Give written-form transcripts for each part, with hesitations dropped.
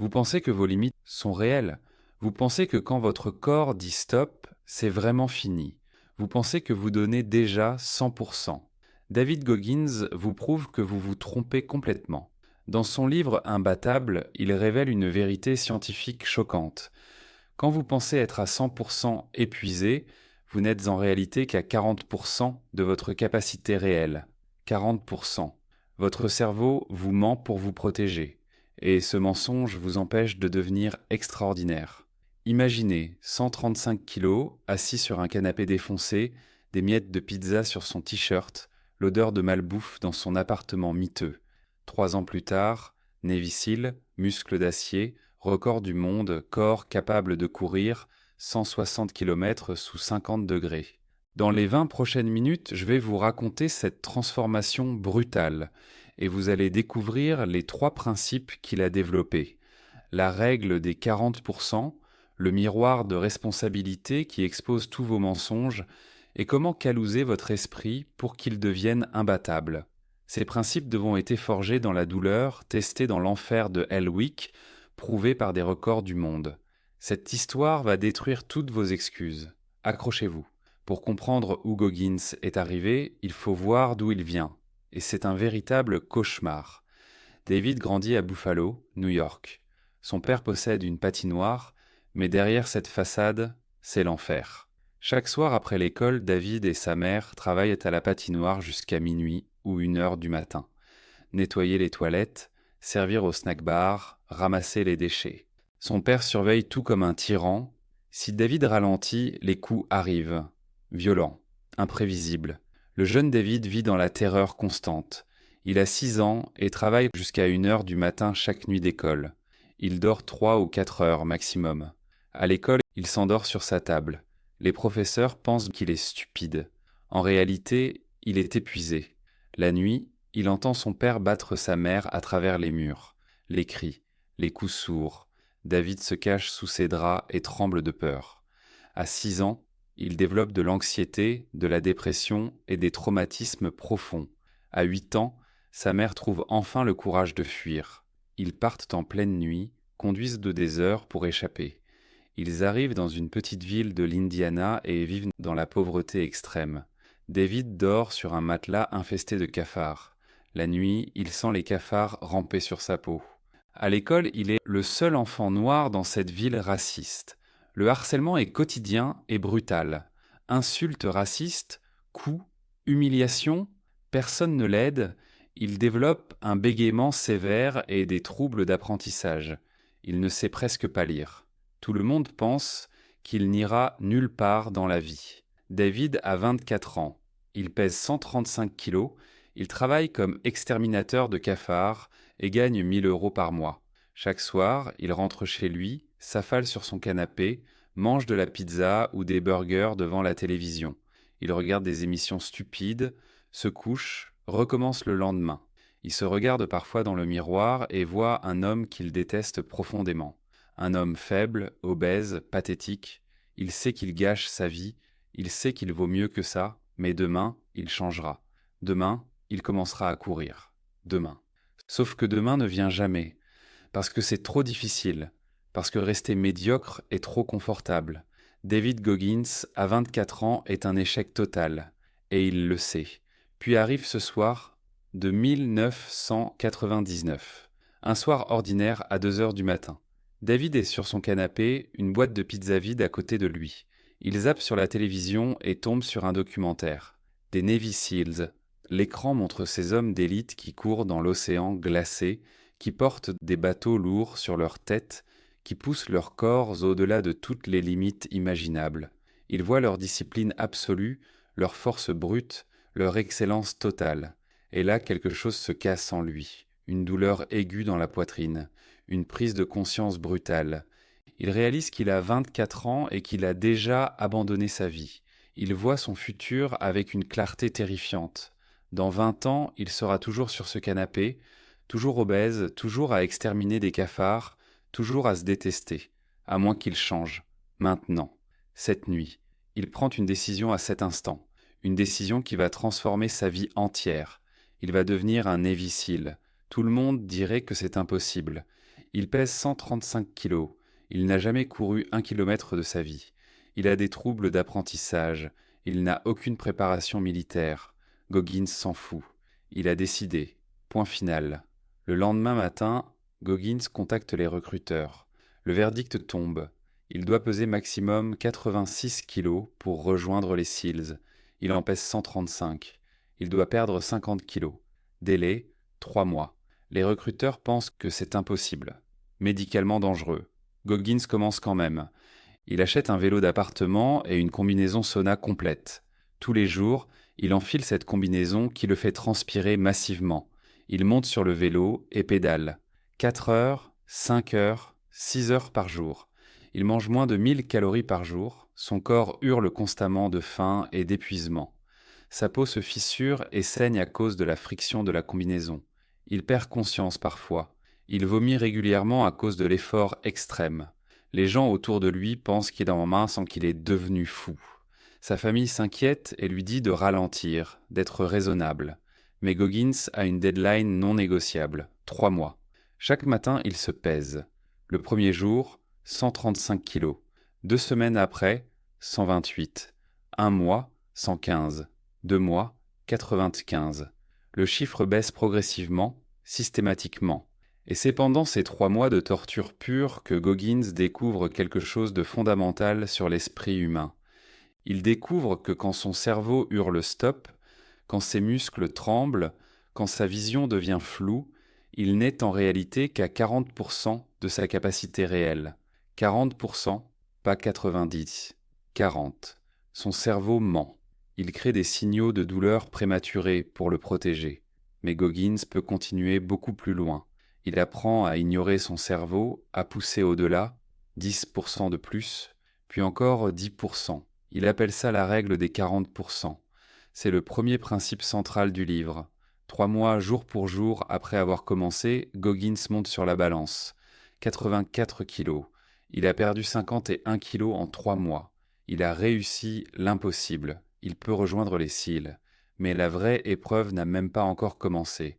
Vous pensez que vos limites sont réelles. Vous pensez que quand votre corps dit stop, c'est vraiment fini. Vous pensez que vous donnez déjà 100%. David Goggins vous prouve que vous vous trompez complètement. Dans son livre Imbattable, il révèle une vérité scientifique choquante. Quand vous pensez être à 100% épuisé, vous n'êtes en réalité qu'à 40% de votre capacité réelle. 40%. Votre cerveau vous ment pour vous protéger. Et ce mensonge vous empêche de devenir extraordinaire. Imaginez 135 kilos, assis sur un canapé défoncé, des miettes de pizza sur son t-shirt, l'odeur de malbouffe dans son appartement miteux. 3 ans plus tard, Navy Seal, muscles d'acier, record du monde, corps capable de courir 160 km sous 50 degrés. Dans les 20 prochaines minutes, je vais vous raconter cette transformation brutale et vous allez découvrir les 3 principes qu'il a développés. La règle des 40%, le miroir de responsabilité qui expose tous vos mensonges et comment calouser votre esprit pour qu'il devienne imbattable. Ces principes devront être forgés dans la douleur, testés dans l'enfer de Hell Week, prouvés par des records du monde. Cette histoire va détruire toutes vos excuses. Accrochez-vous. Pour comprendre où Goggins est arrivé, il faut voir d'où il vient. Et c'est un véritable cauchemar. David grandit à Buffalo, New York. Son père possède une patinoire, mais derrière cette façade, c'est l'enfer. Chaque soir après l'école, David et sa mère travaillent à la patinoire jusqu'à minuit ou 1 heure du matin. Nettoyer les toilettes, servir au snack bar, ramasser les déchets. Son père surveille tout comme un tyran. Si David ralentit, les coups arrivent. Violents, imprévisibles. Le jeune David vit dans la terreur constante. Il a 6 ans et travaille jusqu'à 1 heure du matin chaque nuit d'école. Il dort 3 ou 4 heures maximum. À l'école, il s'endort sur sa table. Les professeurs pensent qu'il est stupide. En réalité, il est épuisé. La nuit, il entend son père battre sa mère à travers les murs. Les cris, les coups sourds. David se cache sous ses draps et tremble de peur. À 6 ans, il développe de l'anxiété, de la dépression et des traumatismes profonds. À 8 ans, sa mère trouve enfin le courage de fuir. Ils partent en pleine nuit, conduisent de des heures pour échapper. Ils arrivent dans une petite ville de l'Indiana et vivent dans la pauvreté extrême. David dort sur un matelas infesté de cafards. La nuit, il sent les cafards ramper sur sa peau. À l'école, il est le seul enfant noir dans cette ville raciste. Le harcèlement est quotidien et brutal. Insultes racistes, coups, humiliations, personne ne l'aide. Il développe un bégaiement sévère et des troubles d'apprentissage. Il ne sait presque pas lire. Tout le monde pense qu'il n'ira nulle part dans la vie. David a 24 ans. Il pèse 135 kilos. Il travaille comme exterminateur de cafards et gagne 1 000 € par mois. Chaque soir, il rentre chez lui, s'affale sur son canapé, mange de la pizza ou des burgers devant la télévision. Il regarde des émissions stupides, se couche, recommence le lendemain. Il se regarde parfois dans le miroir et voit un homme qu'il déteste profondément. Un homme faible, obèse, pathétique. Il sait qu'il gâche sa vie, il sait qu'il vaut mieux que ça, mais demain, il changera. Demain, il commencera à courir. Demain. Sauf que demain ne vient jamais, parce que c'est trop difficile, parce que rester médiocre est trop confortable. David Goggins, à 24 ans, est un échec total, et il le sait. Puis arrive ce soir de 1999, un soir ordinaire à 2 heures du matin. David est sur son canapé, une boîte de pizza vide à côté de lui. Il zappe sur la télévision et tombe sur un documentaire. Des Navy Seals. L'écran montre ces hommes d'élite qui courent dans l'océan glacé, qui portent des bateaux lourds sur leurs têtes, qui poussent leurs corps au-delà de toutes les limites imaginables. Il voit leur discipline absolue, leur force brute, leur excellence totale. Et là, quelque chose se casse en lui, une douleur aiguë dans la poitrine, une prise de conscience brutale. Il réalise qu'il a 24 ans et qu'il a déjà abandonné sa vie. Il voit son futur avec une clarté terrifiante. Dans 20 ans, il sera toujours sur ce canapé, toujours obèse, toujours à exterminer des cafards, toujours à se détester, à moins qu'il change. Maintenant, cette nuit, il prend une décision à cet instant, une décision qui va transformer sa vie entière. Il va devenir un Navy Seal. Tout le monde dirait que c'est impossible. Il pèse 135 kilos. Il n'a jamais couru 1 kilomètre de sa vie. Il a des troubles d'apprentissage. Il n'a aucune préparation militaire. Goggins s'en fout. Il a décidé. Point final. Le lendemain matin, Goggins contacte les recruteurs. Le verdict tombe. Il doit peser maximum 86 kilos pour rejoindre les SEALs. Il en pèse 135. Il doit perdre 50 kilos. Délai, 3 mois. Les recruteurs pensent que c'est impossible. Médicalement dangereux. Goggins commence quand même. Il achète un vélo d'appartement et une combinaison sauna complète. Tous les jours, il enfile cette combinaison qui le fait transpirer massivement. Il monte sur le vélo et pédale. 4 heures, 5 heures, 6 heures par jour. Il mange moins de 1000 calories par jour. Son corps hurle constamment de faim et d'épuisement. Sa peau se fissure et saigne à cause de la friction de la combinaison. Il perd conscience parfois. Il vomit régulièrement à cause de l'effort extrême. Les gens autour de lui pensent qu'il en mince sans qu'il est devenu fou. Sa famille s'inquiète et lui dit de ralentir, d'être raisonnable. Mais Goggins a une deadline non négociable, 3 mois. Chaque matin, il se pèse. Le premier jour, 135 kilos. 2 semaines après, 128. 1 mois, 115. 2 mois, 95. Le chiffre baisse progressivement, systématiquement. Et c'est pendant ces 3 mois de torture pure que Goggins découvre quelque chose de fondamental sur l'esprit humain. Il découvre que quand son cerveau hurle stop, quand ses muscles tremblent, quand sa vision devient floue, il n'est en réalité qu'à 40% de sa capacité réelle. 40%, pas 90. 40. Son cerveau ment. Il crée des signaux de douleur prématurés pour le protéger. Mais Goggins peut continuer beaucoup plus loin. Il apprend à ignorer son cerveau, à pousser au-delà, 10% de plus, puis encore 10%. Il appelle ça la règle des 40%. C'est le premier principe central du livre. 3 mois jour pour jour après avoir commencé, Goggins monte sur la balance. 84 kilos. Il a perdu 51 kilos en 3 mois. Il a réussi l'impossible. Il peut rejoindre les SEALs. Mais la vraie épreuve n'a même pas encore commencé.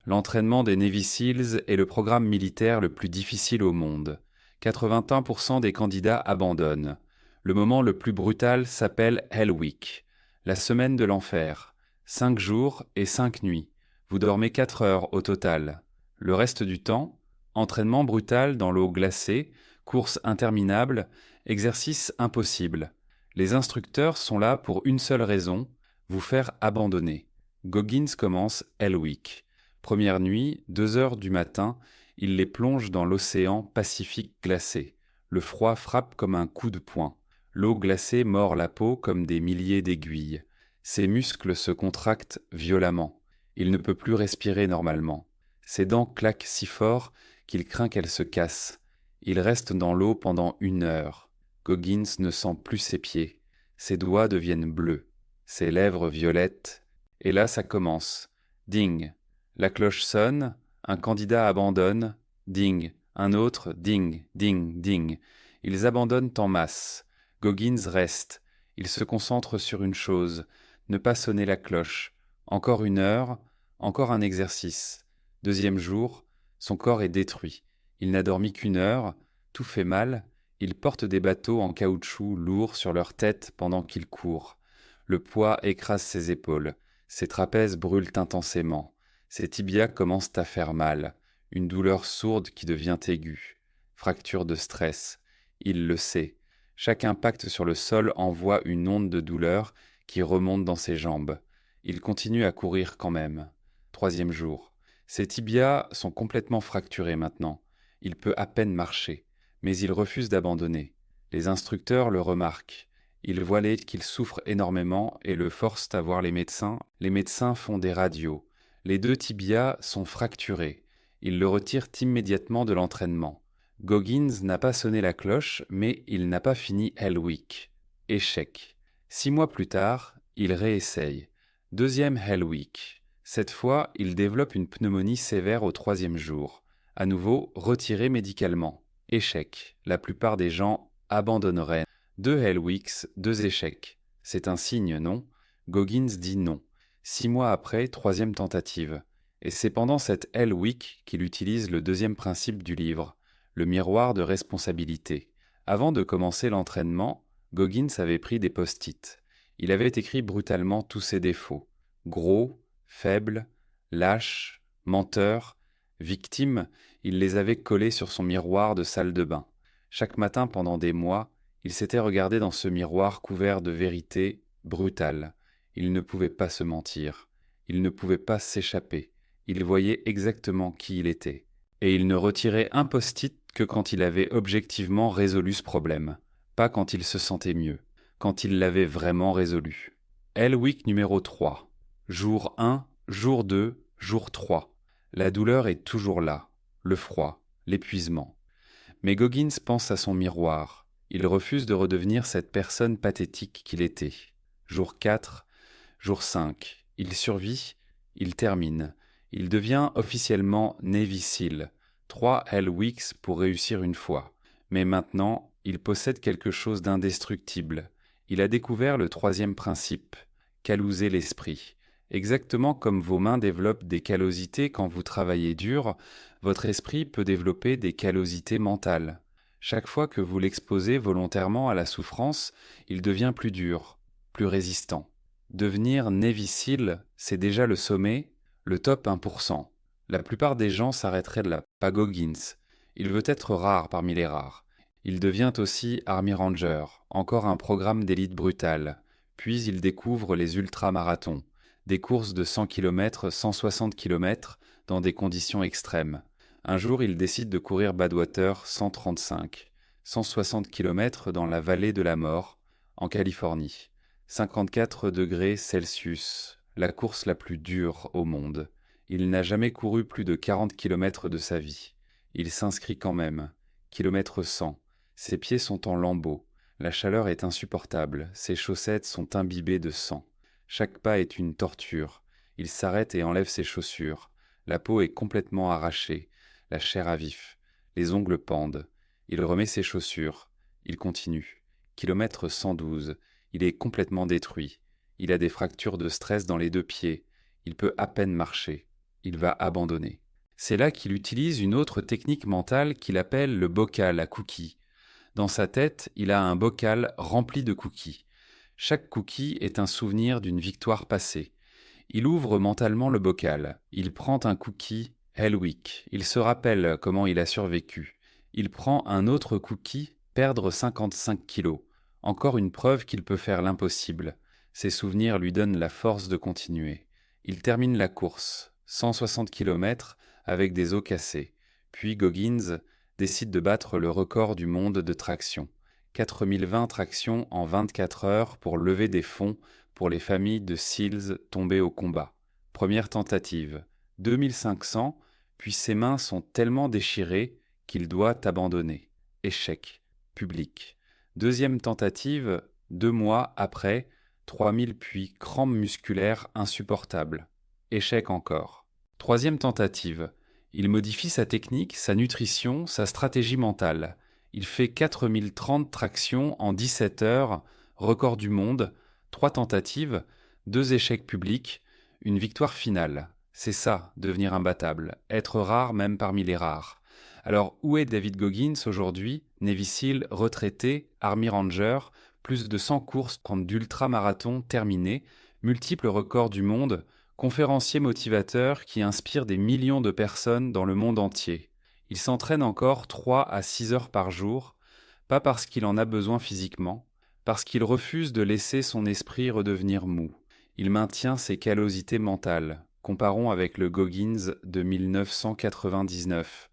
L'entraînement des Navy SEALs est le programme militaire le plus difficile au monde. 81% des candidats abandonnent. Le moment le plus brutal s'appelle Hell Week, la semaine de l'enfer. 5 jours et 5 nuits. Vous dormez 4 heures au total. Le reste du temps, entraînement brutal dans l'eau glacée, course interminable, exercice impossible. Les instructeurs sont là pour une seule raison, vous faire abandonner. Goggins commence Hell Week. Première nuit, 2 heures du matin, il les plonge dans l'océan Pacifique glacé. Le froid frappe comme un coup de poing. L'eau glacée mord la peau comme des milliers d'aiguilles. Ses muscles se contractent violemment. Il ne peut plus respirer normalement. Ses dents claquent si fort qu'il craint qu'elles se cassent. Il reste dans l'eau pendant 1 heure. Goggins ne sent plus ses pieds. Ses doigts deviennent bleus. Ses lèvres violettes. Et là, ça commence. Ding. La cloche sonne. Un candidat abandonne. Ding. Un autre. Ding. Ding. Ding. Ils abandonnent en masse. Goggins reste. Il se concentre sur une chose. Ne pas sonner la cloche. Encore 1 heure. Encore un exercice. 2e jour. Son corps est détruit. Il n'a dormi qu'1 heure. Tout fait mal. Il porte des bateaux en caoutchouc lourds sur leur tête pendant qu'il court. Le poids écrase ses épaules. Ses trapèzes brûlent intensément. Ses tibias commencent à faire mal. Une douleur sourde qui devient aiguë. Fracture de stress. Il le sait. Chaque impact sur le sol envoie une onde de douleur qui remonte dans ses jambes. Il continue à courir quand même. 3e jour. Ses tibias sont complètement fracturés maintenant. Il peut à peine marcher. Mais il refuse d'abandonner. Les instructeurs le remarquent. Ils voient qu'il souffre énormément et le forcent à voir les médecins. Les médecins font des radios. Les 2 tibias sont fracturés. Ils le retirent immédiatement de l'entraînement. Goggins n'a pas sonné la cloche, mais il n'a pas fini Hell Week. Échec. 6 mois plus tard, il réessaye. 2e Hell Week. Cette fois, il développe une pneumonie sévère au 3e jour. À nouveau, retiré médicalement. Échec. La plupart des gens abandonneraient. 2 Hell Weeks, 2 échecs. C'est un signe, non? Goggins dit non. 6 mois après, 3e tentative. Et c'est pendant cette Hell Week qu'il utilise le 2e principe du livre. le miroir de responsabilité. Avant de commencer l'entraînement, Goggins avait pris des post-it. Il avait écrit brutalement tous ses défauts. Gros, faible, lâche, menteur, victime, il les avait collés sur son miroir de salle de bain. Chaque matin pendant des mois, il s'était regardé dans ce miroir couvert de vérité brutale. Il ne pouvait pas se mentir. Il ne pouvait pas s'échapper. Il voyait exactement qui il était. Et il ne retirait un post-it que quand il avait objectivement résolu ce problème, pas quand il se sentait mieux, quand il l'avait vraiment résolu. Hell Week numéro 3. Jour 1, jour 2, jour 3. La douleur est toujours là, le froid, l'épuisement. Mais Goggins pense à son miroir. Il refuse de redevenir cette personne pathétique qu'il était. Jour 4, jour 5. Il survit, il termine. Il devient officiellement Navy SEAL. 3 Hell Weeks pour réussir une fois. Mais maintenant, il possède quelque chose d'indestructible. Il a découvert le troisième principe, calouser l'esprit. Exactement comme vos mains développent des callosités quand vous travaillez dur, votre esprit peut développer des callosités mentales. Chaque fois que vous l'exposez volontairement à la souffrance, il devient plus dur, plus résistant. Devenir Navy SEAL, c'est déjà le sommet, le top 1%. La plupart des gens s'arrêteraient là, pas Goggins. Il veut être rare parmi les rares. Il devient aussi Army Ranger, encore un programme d'élite brutale. Puis il découvre les ultramarathons, des courses de 100 km, 160 km dans des conditions extrêmes. Un jour, il décide de courir Badwater 135, 160 km dans la vallée de la mort, en Californie. 54 degrés Celsius, la course la plus dure au monde. Il n'a jamais couru plus de 40 km de sa vie. Il s'inscrit quand même. Kilomètre 100. Ses pieds sont en lambeaux. La chaleur est insupportable. Ses chaussettes sont imbibées de sang. Chaque pas est une torture. Il s'arrête et enlève ses chaussures. La peau est complètement arrachée. La chair à vif. Les ongles pendent. Il remet ses chaussures. Il continue. Kilomètre 112. Il est complètement détruit. Il a des fractures de stress dans les deux pieds. Il peut à peine marcher. Il va abandonner. C'est là qu'il utilise une autre technique mentale qu'il appelle le bocal à cookies. Dans sa tête, il a un bocal rempli de cookies. Chaque cookie est un souvenir d'une victoire passée. Il ouvre mentalement le bocal. Il prend un cookie, Hell Week. Il se rappelle comment il a survécu. Il prend un autre cookie, perdre 55 kilos. Encore une preuve qu'il peut faire l'impossible. Ses souvenirs lui donnent la force de continuer. Il termine la course, 160 km, avec des os cassés. Puis Goggins décide de battre le record du monde de traction. 4020 tractions en 24 heures pour lever des fonds pour les familles de SEALs tombées au combat. Première tentative, 2500, puis ses mains sont tellement déchirées qu'il doit abandonner. Échec, public. Deuxième tentative, 2 mois après, 3000 puis crampes musculaires insupportables. Échec encore. Troisième tentative. Il modifie sa technique, sa nutrition, sa stratégie mentale. Il fait 4030 tractions en 17 heures, record du monde, 3 tentatives, 2 échecs publics, une victoire finale. C'est ça, devenir imbattable, être rare même parmi les rares. Alors où est David Goggins aujourd'hui, Navy SEAL, retraité, Army Ranger, plus de 100 courses d'ultra-marathon terminées, multiples records du monde, conférencier motivateur qui inspire des millions de personnes dans le monde entier. Il s'entraîne encore 3 à 6 heures par jour, pas parce qu'il en a besoin physiquement, parce qu'il refuse de laisser son esprit redevenir mou. Il maintient ses callosités mentales. Comparons avec le Goggins de 1999.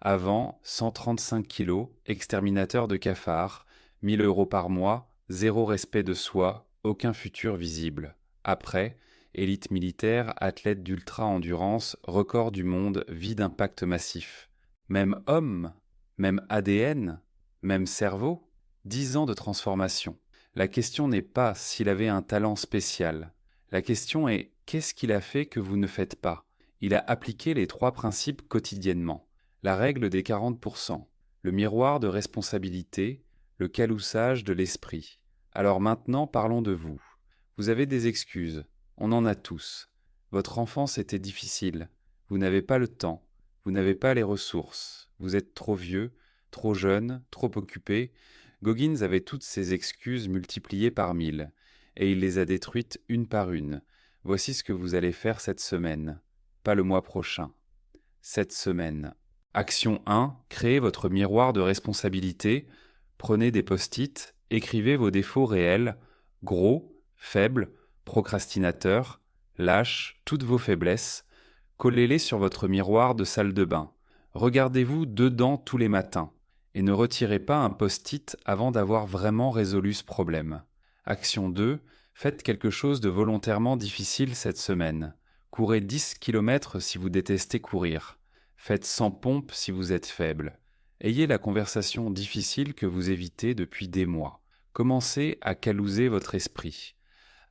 Avant, 135 kilos, exterminateur de cafards, 1000 € par mois, zéro respect de soi, aucun futur visible. Après, élite militaire, athlète d'ultra-endurance, record du monde, vie d'impact massif. Même homme, même ADN, même cerveau, 10 ans de transformation. La question n'est pas s'il avait un talent spécial. La question est qu'est-ce qu'il a fait que vous ne faites pas? Il a appliqué les 3 principes quotidiennement. La règle des 40%, le miroir de responsabilité, le caloussage de l'esprit. Alors maintenant, parlons de vous. Vous avez des excuses. On en a tous. Votre enfance était difficile. Vous n'avez pas le temps. Vous n'avez pas les ressources. Vous êtes trop vieux. Trop jeune, trop occupé, Goggins avait toutes ses excuses multipliées par 1000, et il les a détruites une par une. Voici ce que vous allez faire cette semaine, pas le mois prochain. Cette semaine. Action 1. Créez votre miroir de responsabilité. Prenez des post-it, écrivez vos défauts réels, gros, faibles, procrastinateurs, lâches, toutes vos faiblesses. Collez-les sur votre miroir de salle de bain. Regardez-vous dedans tous les matins. Et ne retirez pas un post-it avant d'avoir vraiment résolu ce problème. Action 2. Faites quelque chose de volontairement difficile cette semaine. Courez 10 km si vous détestez courir. Faites 100 pompes si vous êtes faible. Ayez la conversation difficile que vous évitez depuis des mois. Commencez à calouser votre esprit.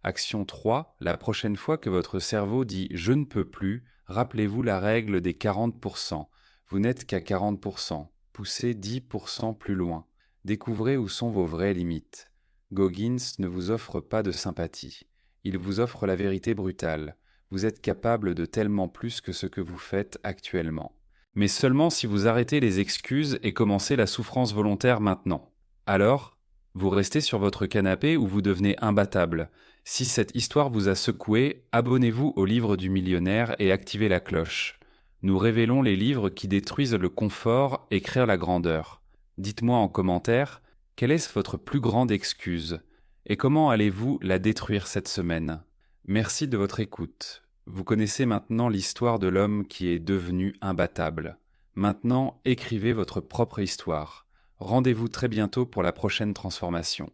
Action 3. La prochaine fois que votre cerveau dit « je ne peux plus », rappelez-vous la règle des 40%. Vous n'êtes qu'à 40%. Poussez 10% plus loin. Découvrez où sont vos vraies limites. Goggins ne vous offre pas de sympathie. Il vous offre la vérité brutale. Vous êtes capable de tellement plus que ce que vous faites actuellement. Mais seulement si vous arrêtez les excuses et commencez la souffrance volontaire maintenant. Alors, vous restez sur votre canapé ou vous devenez imbattable. Si cette histoire vous a secoué, abonnez-vous au livre du millionnaire et activez la cloche. Nous révélons les livres qui détruisent le confort et créent la grandeur. Dites-moi en commentaire, quelle est votre plus grande excuse et comment allez-vous la détruire cette semaine? Merci de votre écoute. Vous connaissez maintenant l'histoire de l'homme qui est devenu imbattable. Maintenant, écrivez votre propre histoire. Rendez-vous très bientôt pour la prochaine transformation.